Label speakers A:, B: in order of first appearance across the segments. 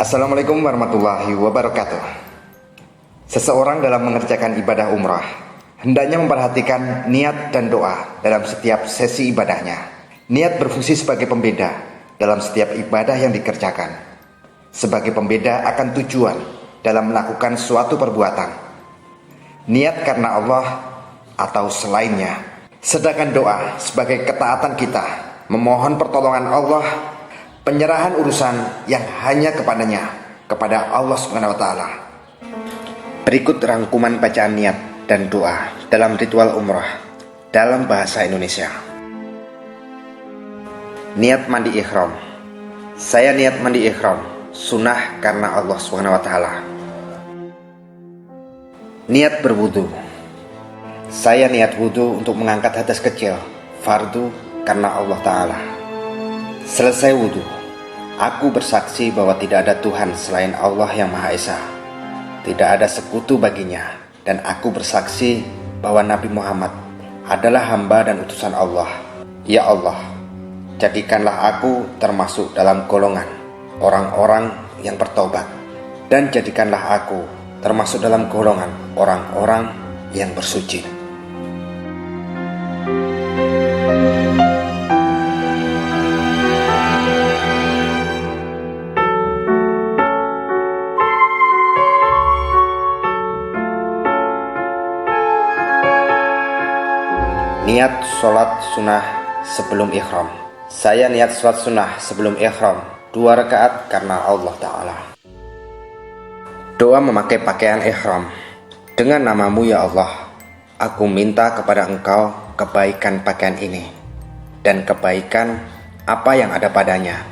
A: Assalamualaikum warahmatullahi wabarakatuh. Seseorang dalam mengerjakan ibadah umrah hendaknya memperhatikan niat dan doa dalam setiap sesi ibadahnya. Niat berfungsi sebagai pembeda dalam setiap ibadah yang dikerjakan, sebagai pembeda akan tujuan dalam melakukan suatu perbuatan. Niat karena Allah atau selainnya. Sedangkan doa sebagai ketaatan kita, memohon pertolongan Allah, penyerahan urusan yang hanya kepadanya, kepada Allah Subhanahu wa taala. Berikut rangkuman bacaan niat dan doa dalam ritual umrah dalam bahasa Indonesia. Niat mandi ihram. Saya niat mandi ihram, sunnah karena Allah Subhanahu wa taala. Niat berwudu. Saya niat wudu untuk mengangkat hadas kecil, fardu karena Allah taala. Selesai wudu, aku bersaksi bahwa tidak ada Tuhan selain Allah yang Maha Esa. Tidak ada sekutu baginya, dan aku bersaksi bahwa Nabi Muhammad adalah hamba dan utusan Allah. Ya Allah, jadikanlah aku termasuk dalam golongan orang-orang yang bertobat, dan jadikanlah aku termasuk dalam golongan orang-orang yang bersuci. Niat sholat sunnah sebelum ihram. Saya niat sholat sunnah sebelum ihram 2 rakaat karena Allah Ta'ala. Doa memakai pakaian ihram. Dengan namamu ya Allah, aku minta kepada Engkau kebaikan pakaian ini dan kebaikan apa yang ada padanya.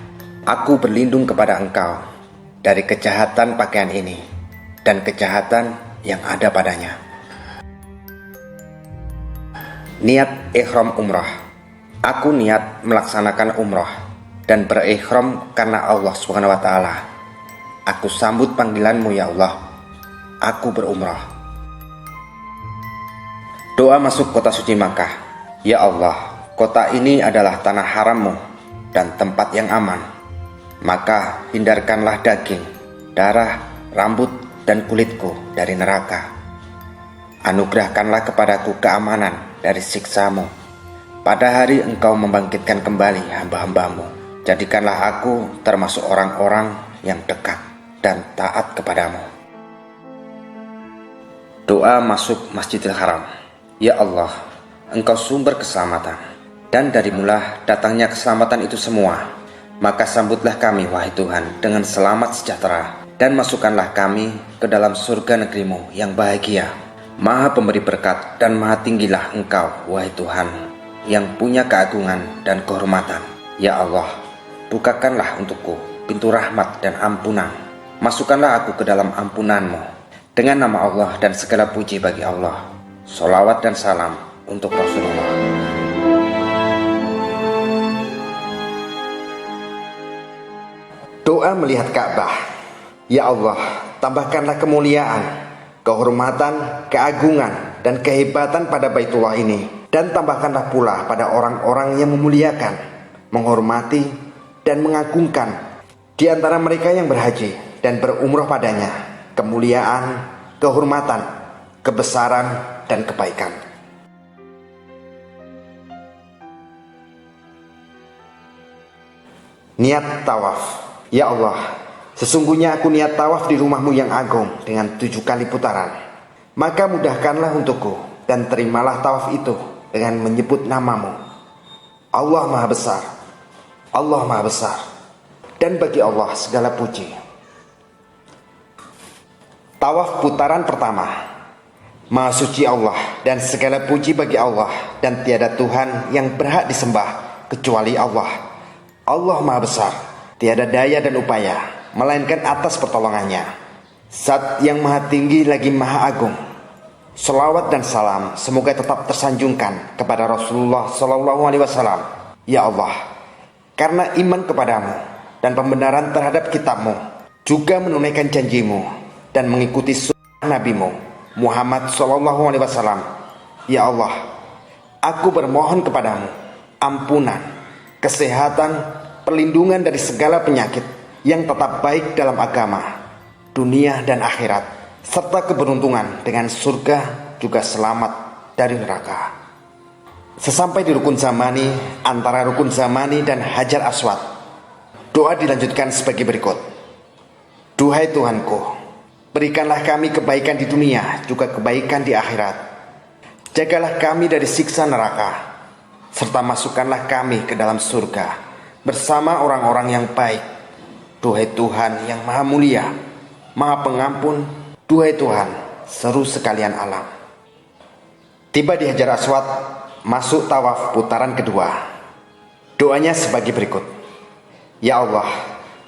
A: Aku berlindung kepada Engkau dari kejahatan pakaian ini dan kejahatan yang ada padanya. Niat ihram umrah. Aku niat melaksanakan umrah dan berikhram karena Allah Subhanahu wa taala. Aku sambut panggilanmu ya Allah. Aku berumrah. Doa masuk kota suci Makkah. Ya Allah, kota ini adalah tanah harammu dan tempat yang aman. Maka hindarkanlah daging, darah, rambut dan kulitku dari neraka. Anugerahkanlah kepadaku keamanan dari siksamu pada hari Engkau membangkitkan kembali hamba-hambamu. Jadikanlah aku termasuk orang-orang yang dekat dan taat kepadamu. Doa masuk Masjidil Haram. Ya Allah, Engkau sumber keselamatan, dan darimulah datangnya keselamatan itu semua. Maka sambutlah kami wahai Tuhan dengan selamat sejahtera, dan masukkanlah kami ke dalam surga negerimu yang bahagia. Maha pemberi berkat dan maha tinggilah Engkau, wahai Tuhan, yang punya keagungan dan kehormatan. Ya Allah, bukakanlah untukku pintu rahmat dan ampunan. Masukkanlah aku ke dalam ampunan-Mu. Dengan nama Allah dan segala puji bagi Allah. Sholawat dan salam untuk Rasulullah. Doa melihat Ka'bah. Ya Allah, tambahkanlah kemuliaan, kehormatan, keagungan, dan kehebatan pada Baitullah ini, dan tambahkanlah pula pada orang-orang yang memuliakan, menghormati, dan mengagungkan di antara mereka yang berhaji dan berumrah padanya, kemuliaan, kehormatan, kebesaran, dan kebaikan. Niat tawaf. Ya Allah, sesungguhnya aku niat tawaf di rumah-Mu yang agung dengan 7 kali putaran. Maka mudahkanlah untukku dan terimalah tawaf itu dengan menyebut nama-Mu. Allah Maha Besar, Allah Maha Besar, dan bagi Allah segala puji. Tawaf putaran pertama. Maha suci Allah dan segala puji bagi Allah, dan tiada Tuhan yang berhak disembah kecuali Allah. Allah Maha Besar, tiada daya dan upaya melainkan atas pertolongannya. Zat yang maha tinggi lagi maha agung. Selawat dan salam semoga tetap tersanjungkan kepada Rasulullah SAW. Ya Allah, karena iman kepadamu dan pembenaran terhadap kitab-Mu, juga menunaikan janji-Mu dan mengikuti sunnah Nabi-Mu Muhammad SAW. Ya Allah, aku bermohon kepadamu ampunan, kesehatan, perlindungan dari segala penyakit, yang tetap baik dalam agama, dunia dan akhirat, serta keberuntungan dengan surga juga selamat dari neraka. Sesampai di rukun zamani, antara rukun zamani dan Hajar Aswad, doa dilanjutkan sebagai berikut. Duhai Tuhanku, berikanlah kami kebaikan di dunia, juga kebaikan di akhirat. Jagalah kami dari siksa neraka, serta masukkanlah kami ke dalam surga bersama orang-orang yang baik. Duhai Tuhan yang maha mulia, maha pengampun, duhai Tuhan seru sekalian alam. Tiba di Hajar Aswad, masuk tawaf putaran kedua. Doanya sebagai berikut. Ya Allah,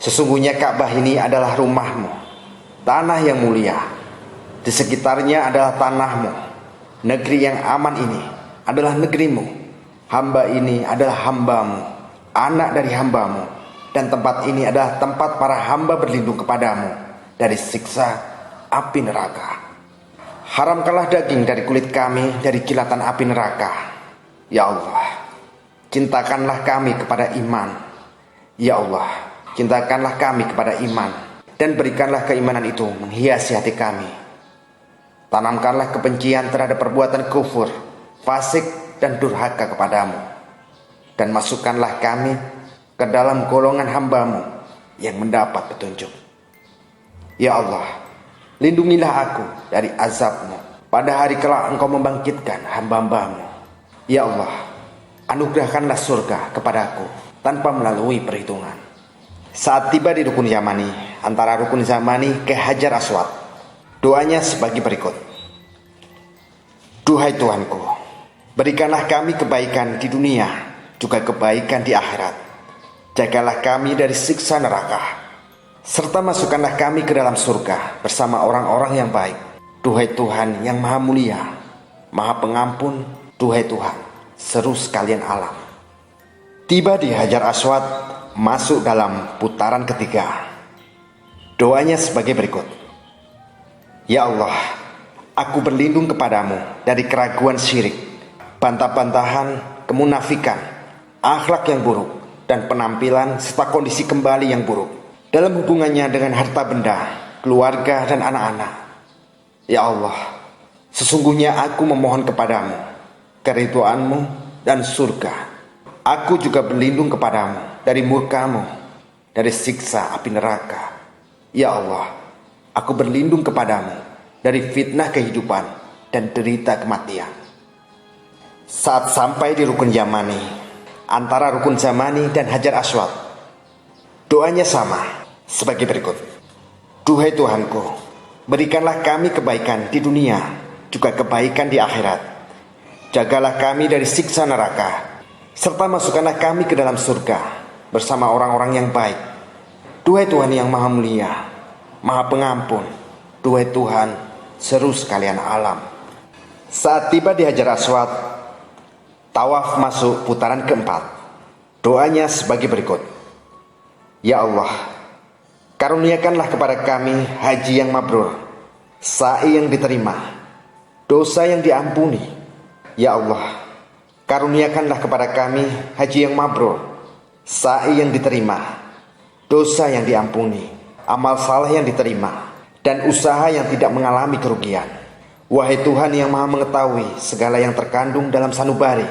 A: sesungguhnya Ka'bah ini adalah rumahmu, tanah yang mulia. Di sekitarnya adalah tanahmu. Negeri yang aman ini adalah negerimu. Hamba ini adalah hambamu, anak dari hambamu, dan tempat ini adalah tempat para hamba berlindung kepadamu dari siksa api neraka. Haramkanlah daging dari kulit kami dari kilatan api neraka. Ya Allah, cintakanlah kami kepada iman. Ya Allah, cintakanlah kami kepada iman, dan berikanlah keimanan itu menghiasi hati kami. Tanamkanlah kebencian terhadap perbuatan kufur, fasik, dan durhaka kepadamu, dan masukkanlah kami ke dalam golongan hambamu yang mendapat petunjuk. Ya Allah, lindungilah aku dari azabmu pada hari kelak engkau membangkitkan hamba-hambamu. Ya Allah, anugerahkanlah surga kepadaku tanpa melalui perhitungan. Saat tiba di rukun Yamani, antara rukun Zamani ke Hajar Aswad, doanya sebagai berikut. Duhai Tuhanku, berikanlah kami kebaikan di dunia, juga kebaikan di akhirat. Jagalah kami dari siksa neraka, serta masukkanlah kami ke dalam surga bersama orang-orang yang baik. Duhai Tuhan yang maha mulia, maha pengampun, duhai Tuhan seru sekalian alam. Tiba di Hajar Aswad, masuk dalam putaran ketiga. Doanya sebagai berikut. Ya Allah, aku berlindung kepadamu dari keraguan syirik, bantah-bantahan, kemunafikan, akhlak yang buruk, dan penampilan serta kondisi kembali yang buruk dalam hubungannya dengan harta benda, keluarga, dan anak-anak. Ya Allah, sesungguhnya aku memohon kepadamu keridhaanmu dan surga. Aku juga berlindung kepadamu dari murkamu, dari siksa api neraka. Ya Allah, aku berlindung kepadamu dari fitnah kehidupan dan derita kematian. Saat sampai di rukun Yamani, antara rukun Zamani dan Hajar Aswad, doanya sama sebagai berikut. Duhai Tuhanku, berikanlah kami kebaikan di dunia, juga kebaikan di akhirat. Jagalah kami dari siksa neraka, serta masukkanlah kami ke dalam surga bersama orang-orang yang baik. Duhai Tuhan yang maha mulia, maha pengampun, duhai Tuhan seru sekalian alam. Saat tiba di Hajar Aswad, tawaf masuk putaran keempat. Doanya sebagai berikut. Ya Allah, karuniakanlah kepada kami haji yang mabrur, sa'i yang diterima, dosa yang diampuni. Ya Allah, karuniakanlah kepada kami haji yang mabrur, sa'i yang diterima, dosa yang diampuni, amal saleh yang diterima, dan usaha yang tidak mengalami kerugian. Wahai Tuhan yang maha mengetahui segala yang terkandung dalam sanubari,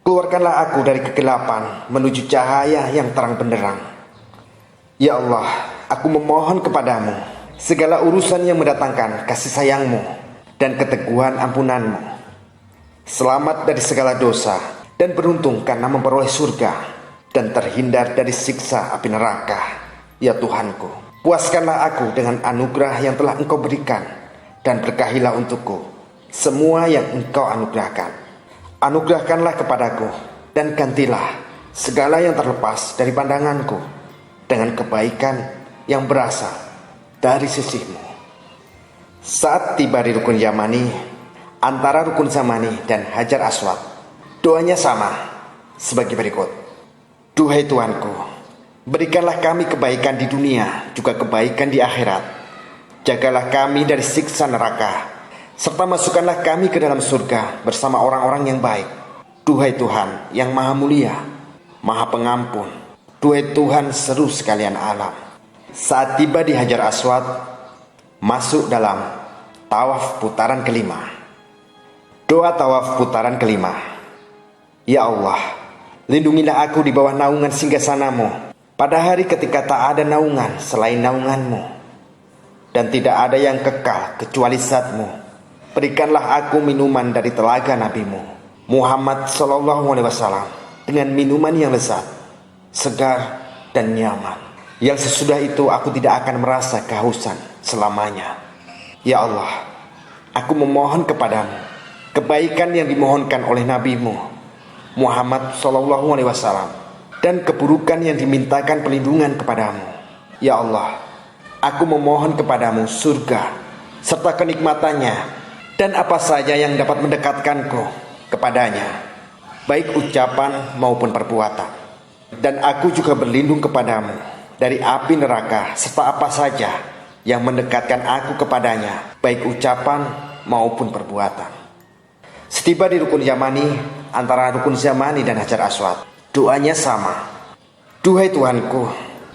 A: keluarkanlah aku dari kegelapan menuju cahaya yang terang benderang. Ya Allah, aku memohon kepadamu segala urusan yang mendatangkan kasih sayangmu dan keteguhan ampunanmu. Selamat dari segala dosa dan beruntung karena memperoleh surga dan terhindar dari siksa api neraka. Ya Tuhanku, puaskanlah aku dengan anugerah yang telah Engkau berikan, dan berkahilah untukku semua yang Engkau anugerahkan. Anugerahkanlah kepadaku dan gantilah segala yang terlepas dari pandanganku dengan kebaikan yang berasal dari sisimu. Saat tiba di rukun Yamani, antara rukun Zamani dan Hajar Aswad, doanya sama sebagai berikut. Duhai Tuanku, berikanlah kami kebaikan di dunia, juga kebaikan di akhirat. Jagalah kami dari siksa neraka, serta masukkanlah kami ke dalam surga bersama orang-orang yang baik. Duhai Tuhan yang maha mulia, maha pengampun, duhai Tuhan seru sekalian alam. Saat tiba di Hajar Aswad, masuk dalam tawaf putaran kelima. Doa tawaf putaran kelima. Ya Allah, lindungilah aku di bawah naungan singgasana-Mu pada hari ketika tak ada naungan selain naungan-Mu, dan tidak ada yang kekal kecuali zat-Mu. Berikanlah aku minuman dari telaga Nabi-Mu Muhammad SAW dengan minuman yang lezat, segar dan nyaman, yang sesudah itu aku tidak akan merasa kehausan selamanya. Ya Allah, aku memohon kepadamu kebaikan yang dimohonkan oleh Nabi-Mu Muhammad SAW dan keburukan yang dimintakan perlindungan kepadamu. Ya Allah, aku memohon kepadamu surga serta kenikmatannya dan apa saja yang dapat mendekatkanku kepadanya, baik ucapan maupun perbuatan. Dan aku juga berlindung kepadamu dari api neraka serta apa saja yang mendekatkan aku kepadanya, baik ucapan maupun perbuatan. Setiba di rukun Yamani, antara rukun Yamani dan Hajar Aswad, doanya sama. Duhai Tuhanku,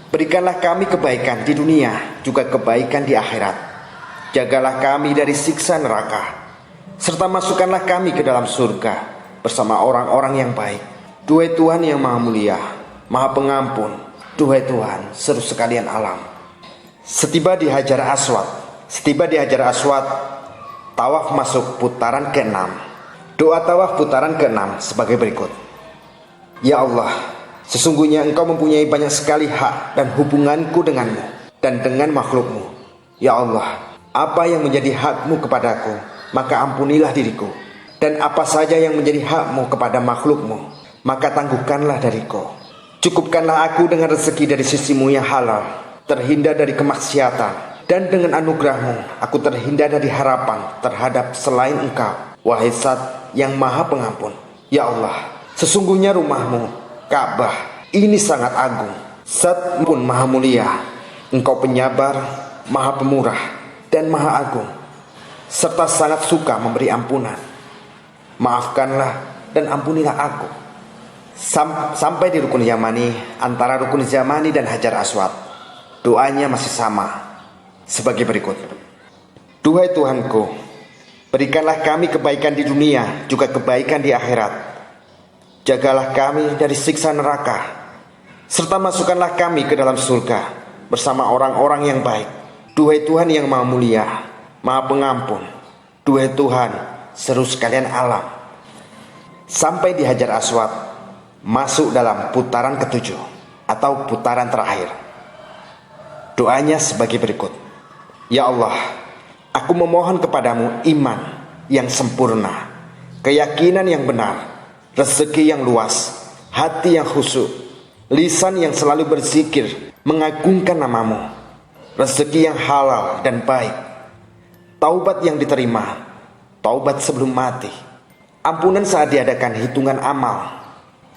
A: berikanlah kami kebaikan di dunia, juga kebaikan di akhirat. Jagalah kami dari siksa neraka, serta masukkanlah kami ke dalam surga bersama orang-orang yang baik. Duhai Tuhan yang maha mulia, maha pengampun, duhai Tuhan seluruh sekalian alam. Setiba di Hajar Aswad, tawaf masuk putaran ke-6. Doa tawaf putaran ke-6 sebagai berikut. Ya Allah, sesungguhnya Engkau mempunyai banyak sekali hak dan hubunganku denganmu dan dengan makhlukmu. Ya Allah, apa yang menjadi hakmu kepadaku, maka ampunilah diriku. Dan apa saja yang menjadi hakmu kepada makhlukmu, maka tangguhkanlah dariku. Cukupkanlah aku dengan rezeki dari sisimu yang halal, terhindar dari kemaksiatan, dan dengan anugerahmu aku terhindar dari harapan terhadap selain Engkau, wahai Zat yang maha pengampun. Ya Allah, sesungguhnya rumahmu Ka'bah ini sangat agung. Zat pun maha mulia. Engkau penyabar, maha pemurah, dan maha agung, serta sangat suka memberi ampunan. Maafkanlah dan ampunilah aku. Sampai di rukun Yamani, antara rukun Yamani dan Hajar Aswad, doanya masih sama sebagai berikut. Duhai Tuhanku, berikanlah kami kebaikan di dunia, juga kebaikan di akhirat. Jagalah kami dari siksa neraka, serta masukkanlah kami ke dalam surga bersama orang-orang yang baik. Duhai Tuhan yang maha mulia, maha pengampun, duhai Tuhan seluruh sekalian alam. Sampai di Hajar Aswad, masuk dalam putaran ke-7 atau putaran terakhir. Doanya sebagai berikut. Ya Allah, aku memohon kepadamu iman yang sempurna, keyakinan yang benar, rezeki yang luas, hati yang khusyuk, lisan yang selalu berzikir mengagungkan namamu, rezeki yang halal dan baik, taubat yang diterima, taubat sebelum mati, ampunan saat diadakan hitungan amal,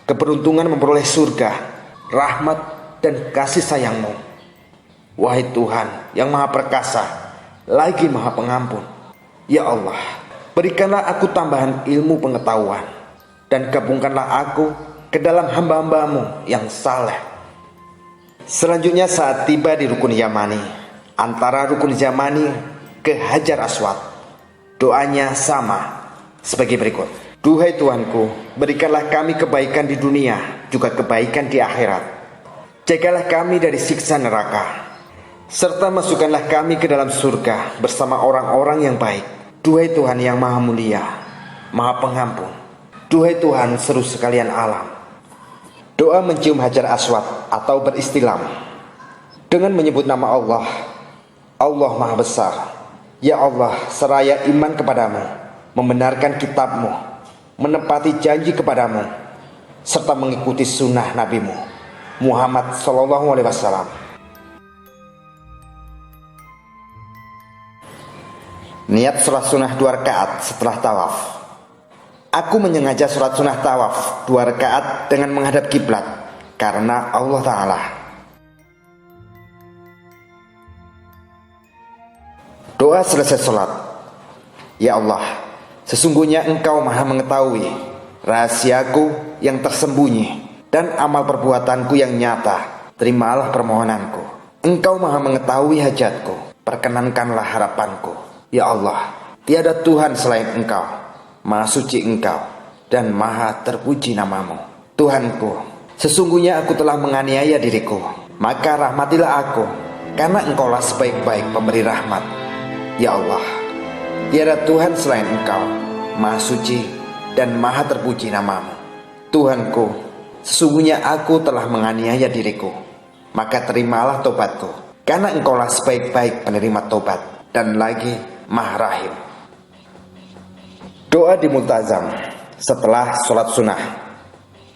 A: keberuntungan memperoleh surga, rahmat dan kasih sayangmu. Wahai Tuhan yang maha perkasa lagi maha pengampun. Ya Allah, berikanlah aku tambahan ilmu pengetahuan, dan gabungkanlah aku ke dalam hamba-hambamu yang saleh. Selanjutnya saat tiba di rukun Yamani, antara rukun Yamani ke Hajar Aswad, doanya sama sebagai berikut. Duhai Tuhanku, berikanlah kami kebaikan di dunia, juga kebaikan di akhirat. Jagalah kami dari siksa neraka, serta masukkanlah kami ke dalam surga bersama orang-orang yang baik. Duhai Tuhan yang maha mulia, maha pengampun, duhai Tuhan seluruh sekalian alam. Doa mencium Hajar Aswad atau beristilam dengan menyebut nama Allah. Allah maha besar. Ya Allah, seraya iman kepadamu, membenarkan kitabmu, menepati janji kepadamu, serta mengikuti sunnah Nabimu Muhammad SAW. Niat sholat sunnah 2 rakaat setelah tawaf. Aku menyengaja sholat sunnah tawaf 2 rakaat dengan menghadap kiblat karena Allah Ta'ala. Doa selesai sholat. Ya Allah, sesungguhnya Engkau maha mengetahui rahasiaku yang tersembunyi dan amal perbuatanku yang nyata. Terimalah permohonanku. Engkau maha mengetahui hajatku, perkenankanlah harapanku. Ya Allah, tiada Tuhan selain Engkau, maha suci Engkau, dan maha terpuji namamu. Tuhanku, sesungguhnya aku telah menganiaya diriku, maka rahmatilah aku, karena Engkaulah sebaik-baik pemberi rahmat. Ya Allah, tiada Tuhan selain Engkau, maha suci dan maha terpuji namamu. Tuhanku, sesungguhnya aku telah menganiaya diriku, maka terimalah tobatku, karena Engkaulah sebaik-baik penerima tobat dan lagi maha rahim. Doa di multazam setelah sholat sunnah.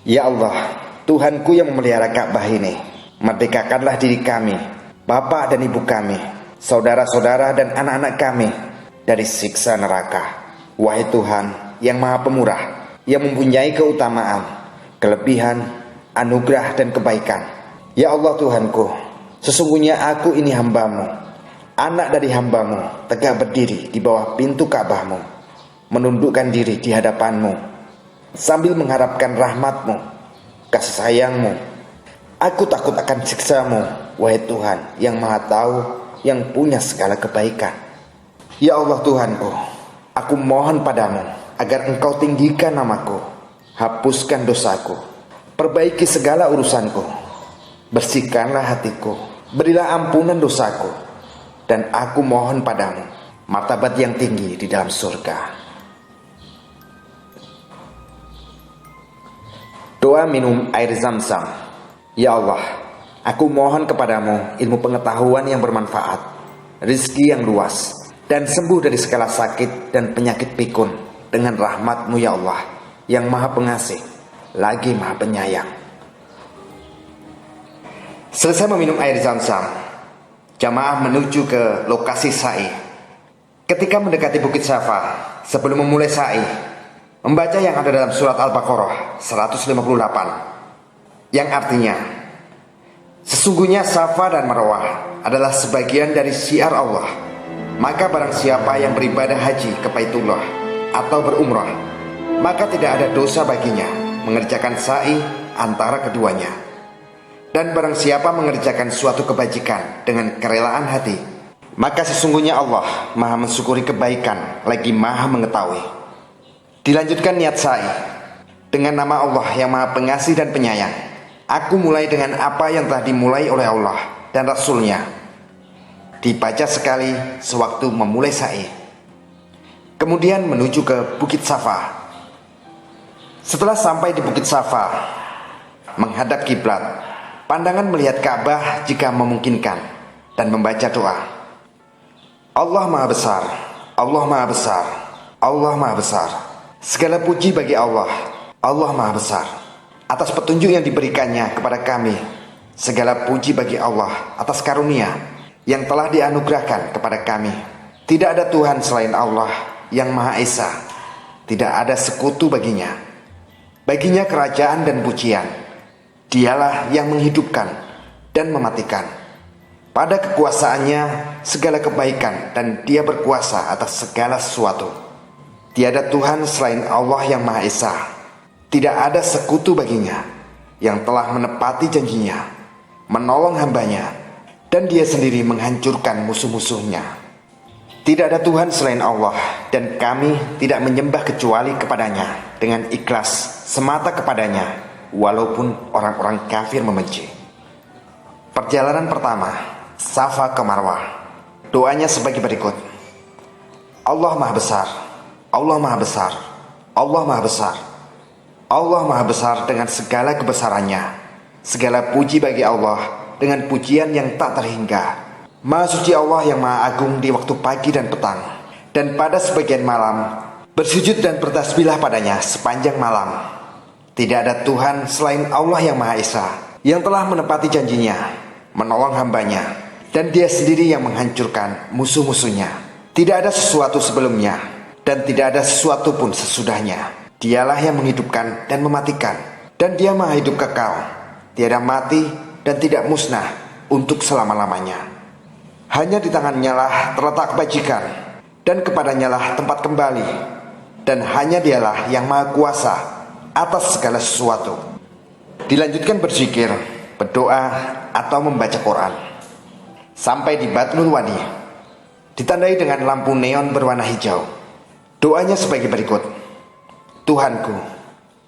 A: Ya Allah, Tuhanku yang memelihara Ka'bah ini, merdekakanlah diri kami, bapak dan ibu kami, saudara-saudara dan anak-anak kami dari siksa neraka. Wahai Tuhan yang maha pemurah, yang mempunyai keutamaan, kelebihan, anugerah dan kebaikan. Ya Allah Tuhanku, sesungguhnya aku ini hambamu, anak dari hambamu, tegak berdiri di bawah pintu Ka'bahmu, menundukkan diri di hadapanmu, sambil mengharapkan rahmatmu, kasih sayangmu. Aku takut akan siksamu, wahai Tuhan yang maha tahu, yang punya segala kebaikan. Ya Allah Tuhanku, aku mohon padamu agar Engkau tinggikan namaku, hapuskan dosaku, perbaiki segala urusanku, bersihkanlah hatiku, berilah ampunan dosaku, dan aku mohon padamu martabat yang tinggi di dalam surga. Doa minum air Zam-Zam. Ya Allah, aku mohon kepadamu ilmu pengetahuan yang bermanfaat, rizki yang luas, dan sembuh dari segala sakit dan penyakit pikun dengan rahmat-Mu ya Allah, yang maha pengasih, lagi maha penyayang. Selesai meminum air Zam-Zam, jamaah menuju ke lokasi sa'i. Ketika mendekati Bukit Safa, sebelum memulai sa'i, membaca yang ada dalam surat Al-Baqarah 158, yang artinya, sesungguhnya Safa dan Marwah adalah sebagian dari syiar Allah. Maka barang siapa yang beribadah haji ke Baitullah atau berumrah, maka tidak ada dosa baginya mengerjakan sa'i antara keduanya. Dan barang siapa mengerjakan suatu kebajikan dengan kerelaan hati, maka sesungguhnya Allah maha mensyukuri kebaikan, lagi maha mengetahui. Dilanjutkan niat sa'i dengan nama Allah yang maha pengasih dan penyayang. Aku mulai dengan apa yang telah dimulai oleh Allah dan Rasulnya. Dibaca sekali sewaktu memulai sa'i. Kemudian menuju ke Bukit Safa. Setelah sampai di Bukit Safa, menghadap kiblat, pandangan melihat Ka'bah jika memungkinkan, dan membaca doa. Allah maha besar, Allah maha besar, Allah maha besar. Segala puji bagi Allah, Allah maha besar, atas petunjuk yang diberikannya kepada kami. Segala puji bagi Allah atas karunia yang telah dianugerahkan kepada kami. Tidak ada Tuhan selain Allah yang Maha Esa, tidak ada sekutu baginya. Baginya kerajaan dan pujian. Dialah yang menghidupkan dan mematikan. Pada kekuasaannya segala kebaikan, dan Dia berkuasa atas segala sesuatu. Tiada Tuhan selain Allah yang Maha Esa. Tidak ada sekutu baginya, yang telah menepati janjinya, menolong hambanya, dan Dia sendiri menghancurkan musuh-musuhnya. Tidak ada Tuhan selain Allah, dan kami tidak menyembah kecuali kepadanya dengan ikhlas semata kepadanya, walaupun orang-orang kafir membenci. Perjalanan pertama, Safa ke Marwah. Doanya sebagai berikut. Allah maha besar, Allah maha besar, Allah maha besar, Allah maha besar dengan segala kebesarannya. Segala puji bagi Allah dengan pujian yang tak terhingga. Maha suci Allah yang maha agung di waktu pagi dan petang, dan pada sebagian malam bersujud dan bertasbihlah padanya sepanjang malam. Tidak ada Tuhan selain Allah yang Maha Esa, yang telah menepati janjinya, menolong hambanya, dan Dia sendiri yang menghancurkan musuh-musuhnya. Tidak ada sesuatu sebelumnya, dan tidak ada sesuatu pun sesudahnya. Dialah yang menghidupkan dan mematikan, dan Dia maha hidup kekal, tiada mati dan tidak musnah untuk selama-lamanya. Hanya di tangannya lah terletak kebajikan, dan kepadanya lah tempat kembali, dan hanya Dialah yang maha kuasa atas segala sesuatu. Dilanjutkan berzikir, berdoa, atau membaca Quran. sampai di Batnul Wadi, ditandai dengan lampu neon berwarna hijau. Doanya sebagai berikut: Tuhanku,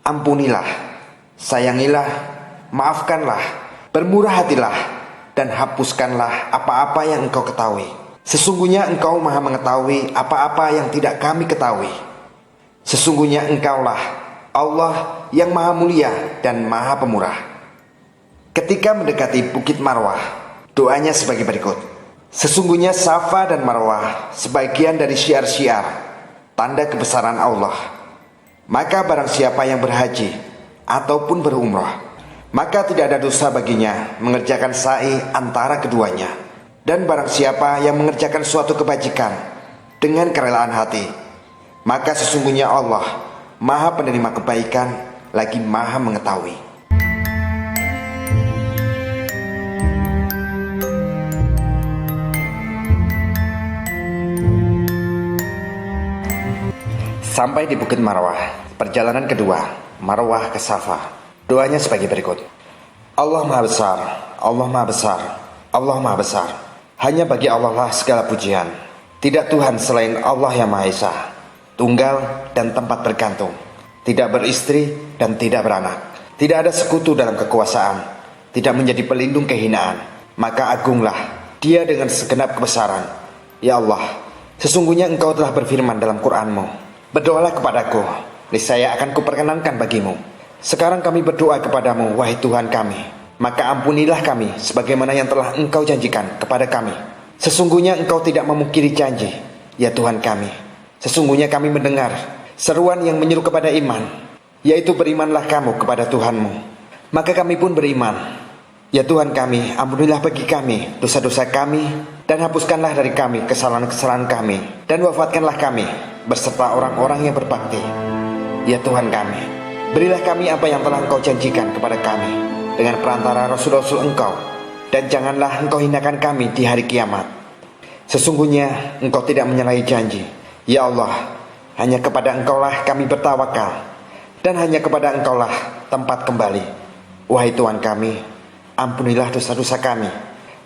A: ampunilah, sayangilah, maafkanlah, bermurah hatilah, dan hapuskanlah apa-apa yang Engkau ketahui. Sesungguhnya Engkau maha mengetahui apa-apa yang tidak kami ketahui. Sesungguhnya Engkaulah Allah yang maha mulia dan maha pemurah. Ketika mendekati Bukit Marwah, doanya sebagai berikut: sesungguhnya Safa dan Marwah sebagian dari syiar-syiar, tanda kebesaran Allah. Maka barang siapa yang berhaji ataupun berumrah, maka tidak ada dosa baginya mengerjakan sa'i antara keduanya. Dan barang siapa yang mengerjakan suatu kebajikan dengan kerelaan hati, maka sesungguhnya Allah maha penerima kebaikan lagi maha mengetahui. Sampai di Bukit Marwah, perjalanan kedua, Marwah ke Safa. Doanya sebagai berikut: Allah maha besar, Allah maha besar, Allah maha besar. Hanya bagi Allah lah segala pujian. Tidak Tuhan selain Allah yang Maha Esa, tunggal dan tempat bergantung, tidak beristri dan tidak beranak, tidak ada sekutu dalam kekuasaan, tidak menjadi pelindung kehinaan. Maka agunglah Dia dengan segenap kebesaran. Ya Allah, sesungguhnya Engkau telah berfirman dalam Qur'an-Mu, berdoalah kepadaku, niscaya akan kuperkenankan bagimu. Sekarang kami berdoa kepadamu, wahai Tuhan kami, maka ampunilah kami sebagaimana yang telah Engkau janjikan kepada kami. Sesungguhnya Engkau tidak memungkiri janji, ya Tuhan kami. Sesungguhnya kami mendengar seruan yang menyuruh kepada iman, yaitu berimanlah kamu kepada Tuhanmu. Maka kami pun beriman. Ya Tuhan kami, ampunilah bagi kami dosa-dosa kami, dan hapuskanlah dari kami kesalahan-kesalahan kami, dan wafatkanlah kami beserta orang-orang yang berbakti. Ya Tuhan kami, berilah kami apa yang telah Engkau janjikan kepada kami dengan perantara Rasul-Rasul Engkau, dan janganlah Engkau hinakan kami di hari kiamat. Sesungguhnya Engkau tidak menyalahi janji. Ya Allah, hanya kepada Engkaulah kami bertawakal, dan hanya kepada Engkaulah tempat kembali. Wahai Tuhan kami, ampunilah dosa-dosa kami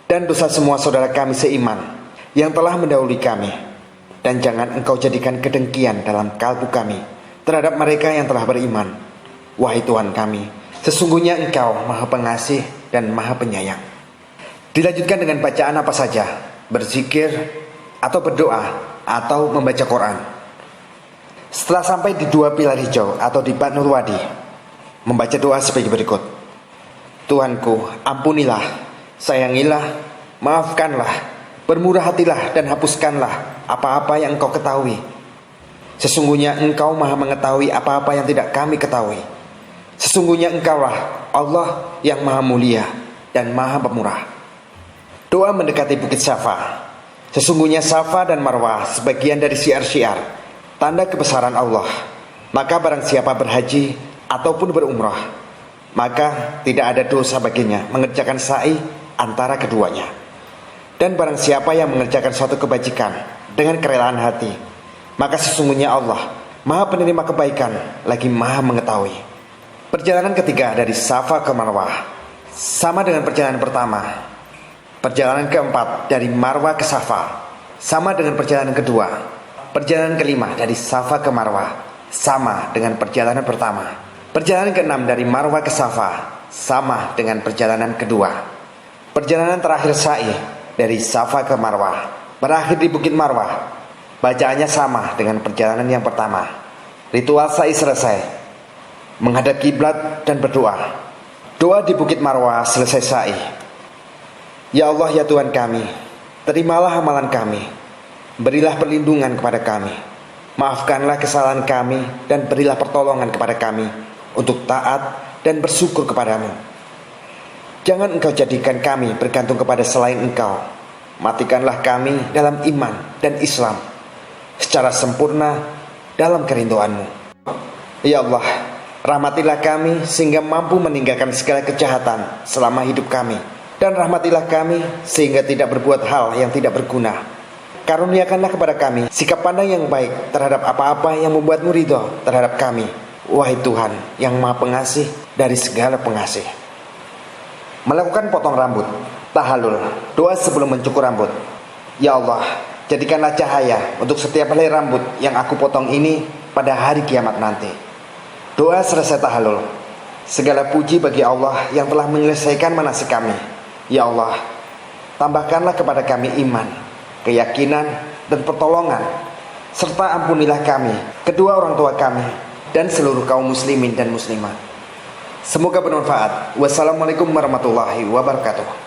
A: dan dosa semua saudara kami seiman yang telah mendahului kami, dan jangan Engkau jadikan kedengkian dalam kalbu kami terhadap mereka yang telah beriman. Wahai Tuhan kami, sesungguhnya Engkau maha pengasih dan maha penyayang. Dilanjutkan dengan bacaan apa saja, berzikir atau berdoa atau membaca Quran. Setelah sampai di dua pilar hijau atau di Batnul Wadi, membaca doa sebagai berikut: Tuhanku, ampunilah, sayangilah, maafkanlah, bermurah hatilah, dan hapuskanlah apa-apa yang Engkau ketahui. Sesungguhnya Engkau maha mengetahui apa-apa yang tidak kami ketahui. Sesungguhnya Engkaulah Allah yang maha mulia dan maha pemurah. Doa mendekati Bukit Safa. Sesungguhnya Safa dan Marwah sebagian dari syiar-syiar, tanda kebesaran Allah. Maka barang siapa berhaji ataupun berumrah, maka tidak ada dosa baginya mengerjakan sa'i antara keduanya. Dan barang siapa yang mengerjakan suatu kebajikan dengan kerelaan hati, maka sesungguhnya Allah maha penerima kebaikan lagi maha mengetahui. Perjalanan ketiga dari Safa ke Marwah sama dengan perjalanan pertama. Perjalanan keempat dari Marwah ke Safa sama dengan perjalanan kedua. Perjalanan kelima dari Safa ke Marwah sama dengan perjalanan pertama. Perjalanan keenam dari Marwah ke Safa sama dengan perjalanan kedua. Perjalanan terakhir sa'i dari Safa ke Marwah berakhir di Bukit Marwah. Bacaannya sama dengan perjalanan yang pertama. Ritual sa'i selesai, menghadap kiblat dan berdoa. Doa di Bukit Marwah selesai sa'i. Ya Allah, ya Tuhan kami, terimalah amalan kami, berilah perlindungan kepada kami, maafkanlah kesalahan kami, dan berilah pertolongan kepada kami untuk taat dan bersyukur kepadamu. Jangan Engkau jadikan kami bergantung kepada selain Engkau. Matikanlah kami dalam iman dan Islam secara sempurna dalam kerinduanmu. Ya Allah, rahmatilah kami sehingga mampu meninggalkan segala kejahatan selama hidup kami, dan rahmatilah kami sehingga tidak berbuat hal yang tidak berguna. Karuniakanlah kepada kami sikap pandang yang baik terhadap apa-apa yang membuatmu ridho terhadap kami, wahai Tuhan yang maha pengasih dari segala pengasih. Melakukan potong rambut Tahalul, doa sebelum mencukur rambut. Ya Allah, jadikanlah cahaya untuk setiap helai rambut yang aku potong ini pada hari kiamat nanti. Doa selesai tahalul. Segala puji bagi Allah yang telah menyelesaikan manasik kami. Ya Allah, tambahkanlah kepada kami iman, keyakinan, dan pertolongan, serta ampunilah kami, kedua orang tua kami, dan seluruh kaum muslimin dan muslimat. Semoga bermanfaat. Wassalamualaikum warahmatullahi wabarakatuh.